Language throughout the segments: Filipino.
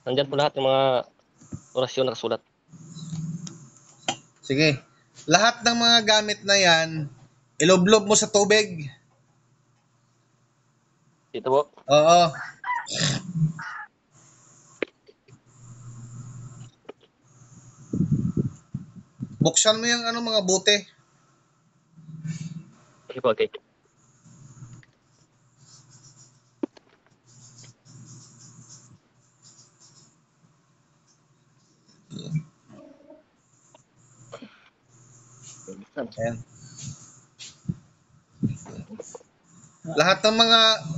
Nandyan po lahat ng mga orasyon nakasulat. Sige. Lahat ng mga gamit na yan, iloblob mo sa tubig. Dito po. Oo. Buksan mo yung mga bote. Okay po, okay. Ayan. Lahat ng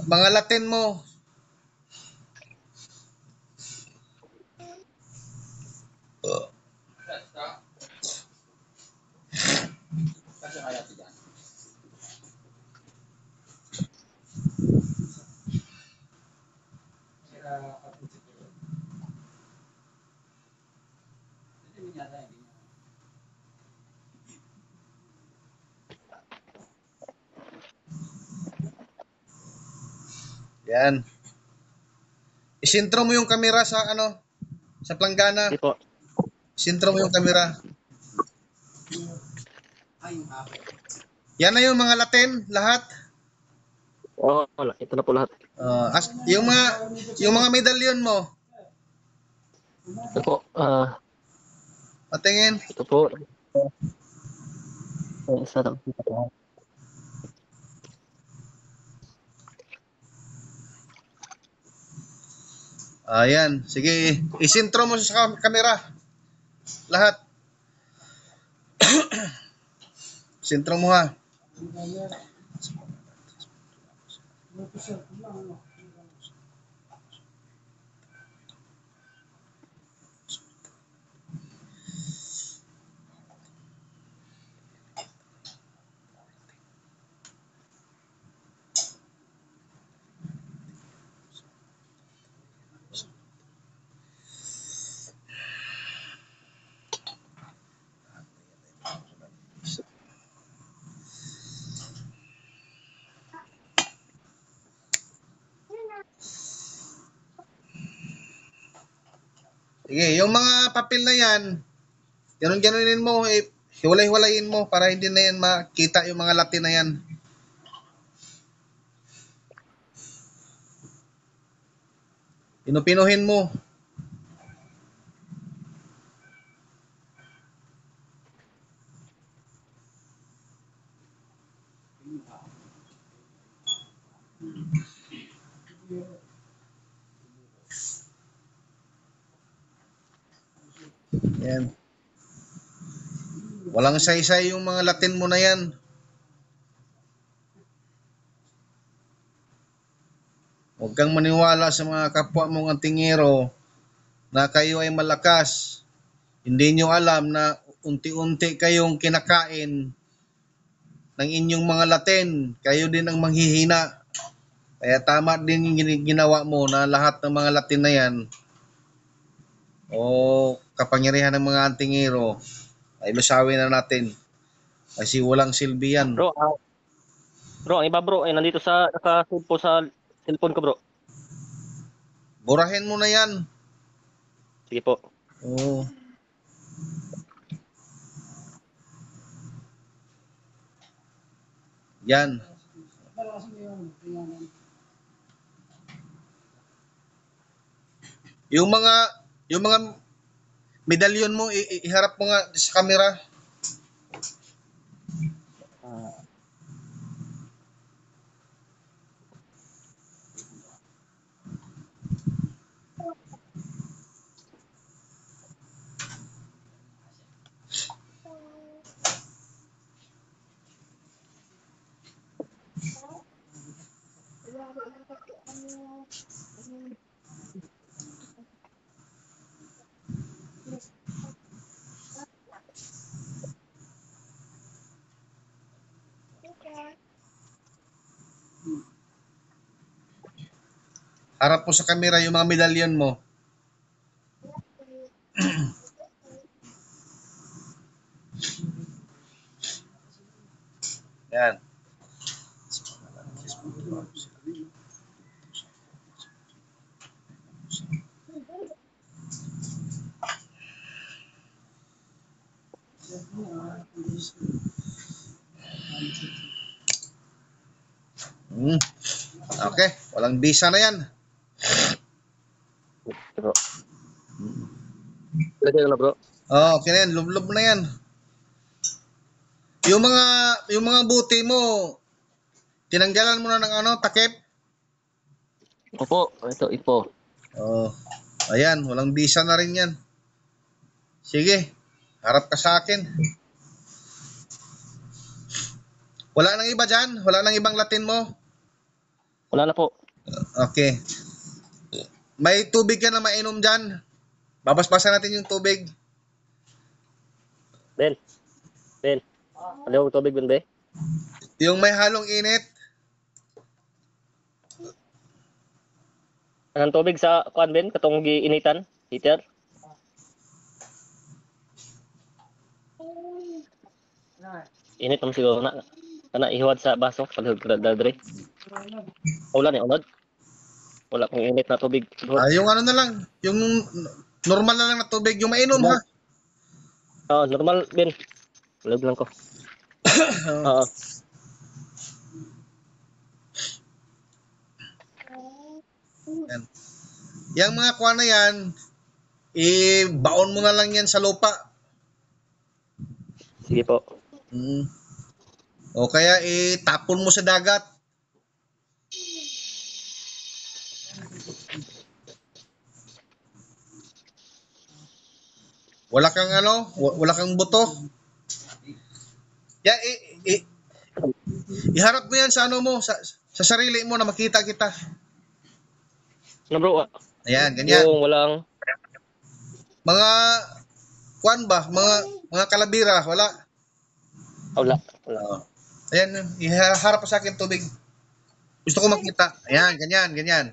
mga Latin mo. Yan. Isintro mo yung camera sa sa planggana. Sige po. Isintro mo yung camera. Yan na yung mga Latin, lahat. Oo, ito na po lahat. Yung mga medalyon mo, Ito po. patingin. Ito po. Isa lang. Ayan, sige. Isintro mo sa camera. Lahat. Isintro mo ha. Sige, yung mga papel na yan, ganun-ganunin mo, hiwalay-hiwalayin mo para hindi na yan makita yung mga Latin na yan. Pinupinuhin mo. Yan. Walang saysay yung mga Latin mo na yan. Huwag kang maniwala sa mga kapwa mong antingero na kayo ay malakas. Hindi nyo alam na unti-unti kayong kinakain ng inyong mga Latin. Kayo din ang manghihina. Kaya tama din yung ginawa mo na lahat ng mga Latin na yan o kapangyarihan ng mga antingero ay lusawin na natin. Kasi walang silbi yan. Bro, bro, ang iba bro, ay nandito sa naka-save po sa cellphone ko bro. Burahin mo na yan. Sige po. Oo. Yan. Yung mga medalyon mo, iharap mo nga sa camera. Harap mo sa camera yung mga medalyon mo. Yan. Hmm. Okay, walang visa na yan. Bro. Lagyan ko na bro. Okay na yan, lublob na yan. Yung mga buti mo, tinanggalan mo na ng ano, takip. Opo, ito, ipo. Oh, ayan, walang visa na rin yan. Sige, harap ka sa akin. Wala nang iba dyan? Wala nang ibang Latin mo? Wala na po. Okay. May tubig ka na mainom dyan? Babasbasan natin yung tubig. Ben. Ano yung tubig, Ben, be? Yung may halong init. Anong tubig sa kuan, Ben? Katong giinitan? Heater? Init naman siguro na. Kana ihuwad sa baso. Paghag dadre. Wala ni unod. Wala kong init na tubig. Yung ano na lang, yung normal na lang na tubig, yung mainom ha. Normal, Ben. Lag lang ko. Oo. Yan. Yang mga kuha na yan, baon mo na lang yan sa lupa. Sige po. O kaya itapon mo sa dagat. Wala kang ano, wala kang buto. Ya, iharap mo yan sa ano mo, sa sarili mo na makita kita. Ano bro? Ayan, ganyan. Yung walang... Mga, kuan ba? Mga kalabira, wala. Wala. Ayan, iharap pa sa akin tubig. Gusto ko makita. Ayan, ganyan.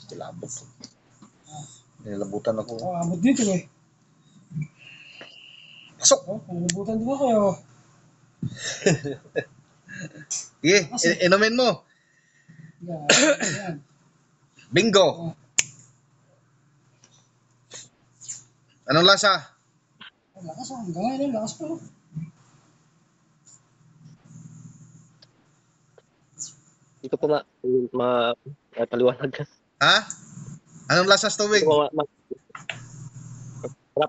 Kilabot. Nilabutan ako. Abot dito eh. Pasok! Nilabutan din ako eh. Sige, inumin mo. Yan. Bingo. Anong lasa? Lakas ah. Hanggang ngayon, lakas pa. Dito po paliwanag ka. Ha? Anong lasa sa tubig? Dito po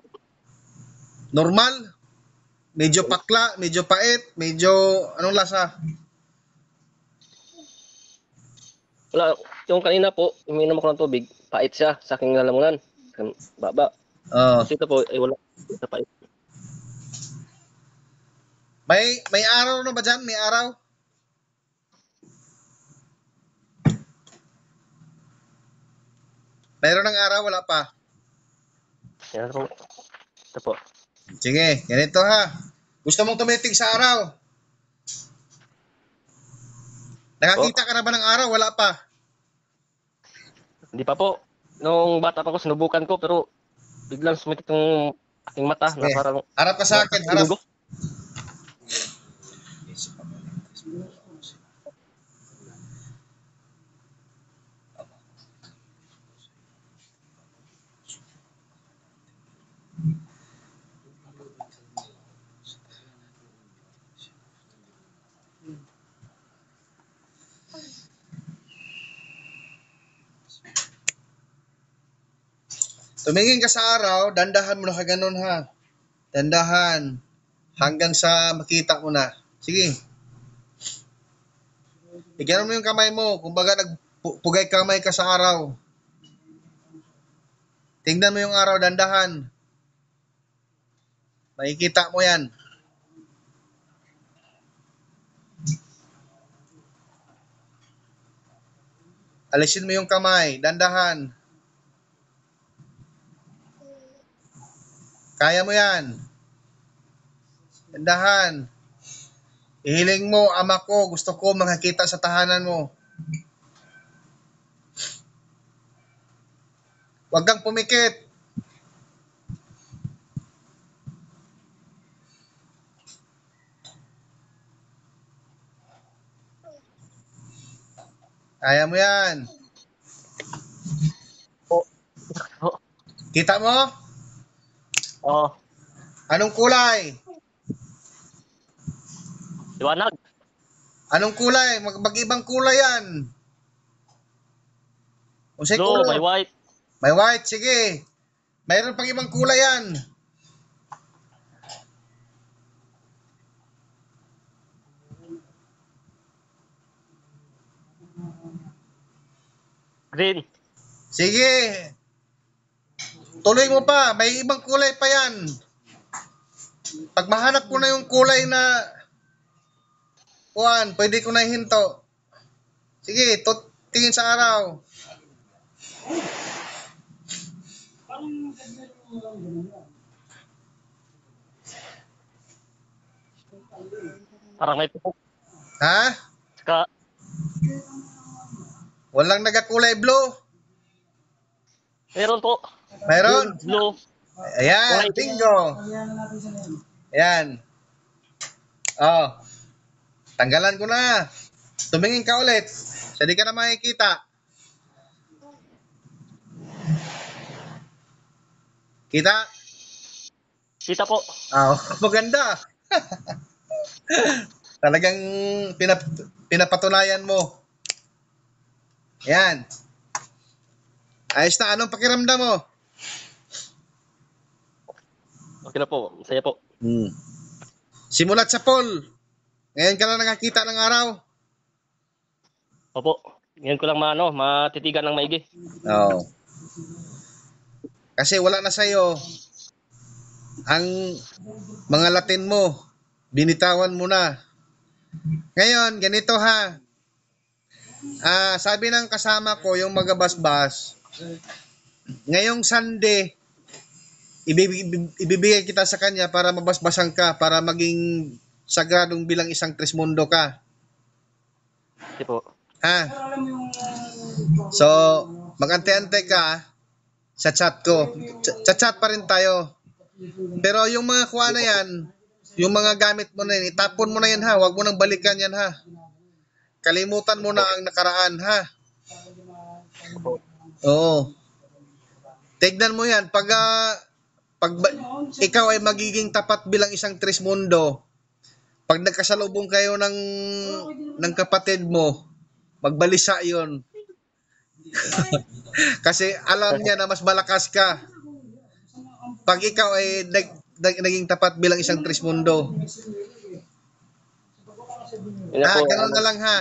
Normal? Medyo pakla, medyo pait, medyo anong lasa? wala. Yung kanina po, uminom ako ng tubig, pait siya sa aking lalamunan. Baba. Oh. Kasi ito po, wala. Ito pait. May araw na ba dyan? May araw? Mayroon ng araw, wala pa. Yan po. Ito po. Sige, ganito ha. Gusto mong tumitig sa araw? Nakakita ka na ba ng araw? Wala pa. Hindi pa po. Nung bata pa ko, sinubukan ko, pero biglang sumitik yung aking mata na parang... Harap ka sa akin, harap. Tumingin ka sa araw, dandahan mo na kaganon ha. Dandahan. Hanggang sa makita mo na. Sige. Bigyan mo yung kamay mo. Kumbaga nagpugay kamay ka sa araw. Tingnan mo yung araw, dandahan. Makikita mo yan. Alisin mo yung kamay, dandahan. Kaya mo yan. Dandahan. Ihiling mo, ama ko, gusto ko makakita sa tahanan mo. Huwag kang pumikit. Kaya mo yan. Po. Oh. Kita mo? Oh, Anong kulay? liwanag. Anong kulay? Mag-ibang kulay yan. Unsay Blue, may kulay? white. May white, sige. Mayroon pang ibang kulay yan. Green. Sige. Tuloy mo pa. May ibang kulay pa yan. Pag mahanap ko na yung kulay na kuwan, pwede ko na hinto. Sige, tingin sa araw. Parang may pupok. Ha? Saka, Walang nagakulay blue? meron po. Mayroon? Blue. Ayan, White. bingo. Kaya na natin sa ngayon. Ayan. Oh. Tanggalan ko na. Tumingin ka ulit. Sa di ka na makikita. Kita? Kita po. Oh, maganda. Talagang pinapatunayan mo. Ayan. Ayos na. Anong pakiramdam mo? Okay na po. Saya po. Simulat sa poll. Ngayon ka lang nakakita ng araw. Opo. Ngayon ko lang matitigan ng maigi. Oo. Kasi wala na sa'yo ang mga Latin mo. Binitawan mo na. Ngayon, ganito ha. Sabi ng kasama ko, yung magabasbas, ngayong Sunday, ibibigay kita sa kanya para mabasbasan ka, para maging sagradong bilang isang Trismundo ka. Sige po. Ha? Pero alam mo yung... So, mag-ante-ante ka sa chat ko. Chat pa rin tayo. Pero yung mga kuha na yan, yung mga gamit mo na yan, itapon mo na yan ha. Huwag mo nang balikan yan ha. Kalimutan mo na ang nakaraan ha. Oo. Tignan mo yan. Pag ikaw ay magiging tapat bilang isang Trismundo, pag nagkasalubong kayo ng kapatid mo, magbalisa yon. Kasi alam niya na mas malakas ka pag ikaw ay naging tapat bilang isang Trismundo. Yun na po. Ganun na lang ha.